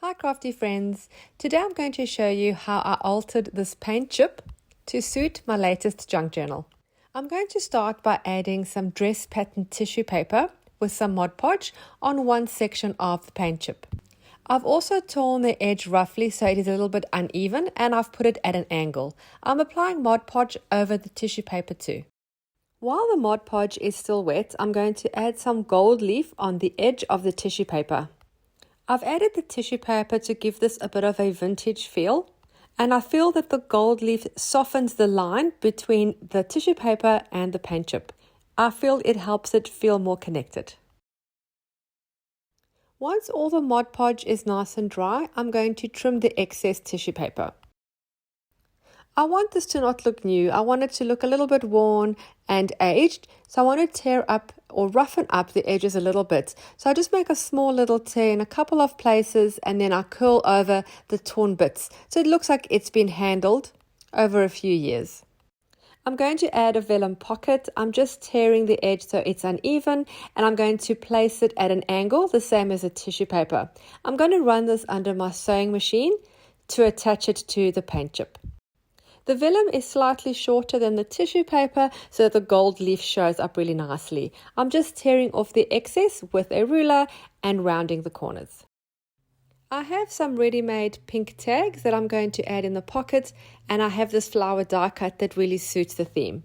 Hi crafty friends, today I'm going to show you how I altered this paint chip to suit my latest junk journal. I'm going to start by adding some dress pattern tissue paper with some Mod Podge on one section of the paint chip. I've also torn the edge roughly so it is a little bit uneven and I've put it at an angle. I'm applying Mod Podge over the tissue paper too. While the Mod Podge is still wet, I'm going to add some gold leaf on the edge of the tissue paper. I've added the tissue paper to give this a bit of a vintage feel, and I feel that the gold leaf softens the line between the tissue paper and the paint chip. I feel it helps it feel more connected. Once all the Mod Podge is nice and dry, I'm going to trim the excess tissue paper. I want this to not look new. I want it to look a little bit worn and aged. So I want to tear up or roughen up the edges a little bit. So I just make a small little tear in a couple of places and then I curl over the torn bits. So it looks like it's been handled over a few years. I'm going to add a vellum pocket. I'm just tearing the edge so it's uneven and I'm going to place it at an angle, the same as a tissue paper. I'm going to run this under my sewing machine to attach it to the paint chip. The vellum is slightly shorter than the tissue paper, so that the gold leaf shows up really nicely. I'm just tearing off the excess with a ruler and rounding the corners. I have some ready-made pink tags that I'm going to add in the pocket, and I have this flower die cut that really suits the theme.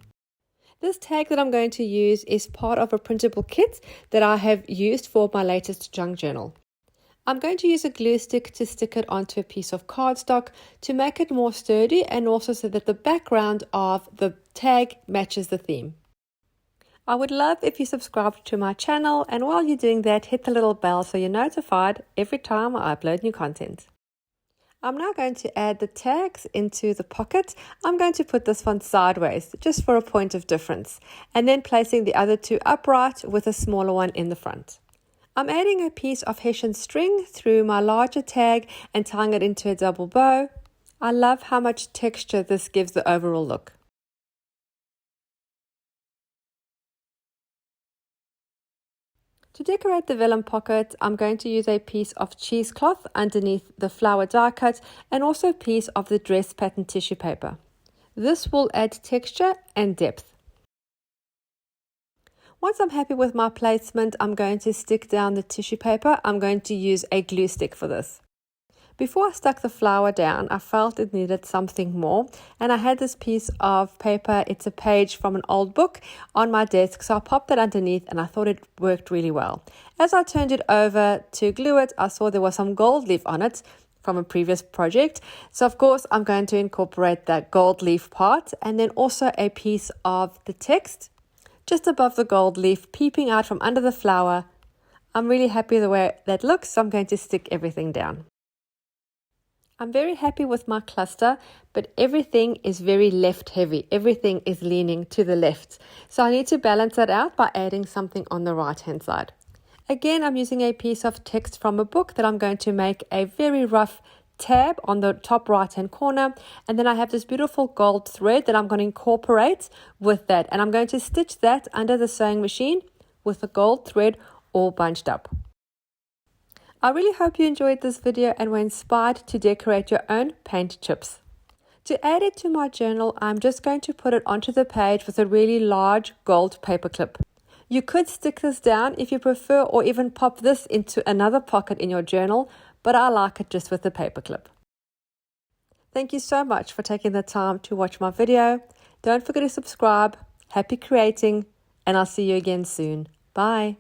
This tag that I'm going to use is part of a printable kit that I have used for my latest junk journal. I'm going to use a glue stick to stick it onto a piece of cardstock to make it more sturdy and also so that the background of the tag matches the theme. I would love if you subscribe to my channel, and while you're doing that, hit the little bell so you're notified every time I upload new content. I'm now going to add the tags into the pocket. I'm going to put this one sideways just for a point of difference, and then placing the other two upright with a smaller one in the front. I'm adding a piece of Hessian string through my larger tag and tying it into a double bow. I love how much texture this gives the overall look. To decorate the vellum pocket, I'm going to use a piece of cheesecloth underneath the flower die cut and also a piece of the dress pattern tissue paper. This will add texture and depth. Once I'm happy with my placement, I'm going to stick down the tissue paper. I'm going to use a glue stick for this. Before I stuck the flower down, I felt it needed something more, and I had this piece of paper, it's a page from an old book, on my desk, so I popped it underneath and I thought it worked really well. As I turned it over to glue it, I saw there was some gold leaf on it from a previous project, so of course I'm going to incorporate that gold leaf part, and then also a piece of the text just above the gold leaf peeping out from under the flower. I'm really happy the way that looks, so I'm going to stick everything down. I'm very happy with my cluster, but everything is very left heavy. Everything is leaning to the left. So I need to balance that out by adding something on the right hand side. Again, I'm using a piece of text from a book that I'm going to make a very rough tab on the top right hand corner, and then I have this beautiful gold thread that I'm going to incorporate with that, and I'm going to stitch that under the sewing machine with the gold thread all bunched up. I really hope you enjoyed this video and were inspired to decorate your own paint chips. To add it to my journal, I'm just going to put it onto the page with a really large gold paper clip. You could stick this down if you prefer, or even pop this into another pocket in your journal, but I like it just with the paper clip. Thank you so much for taking the time to watch my video. Don't forget to subscribe. Happy creating, and I'll see you again soon. Bye.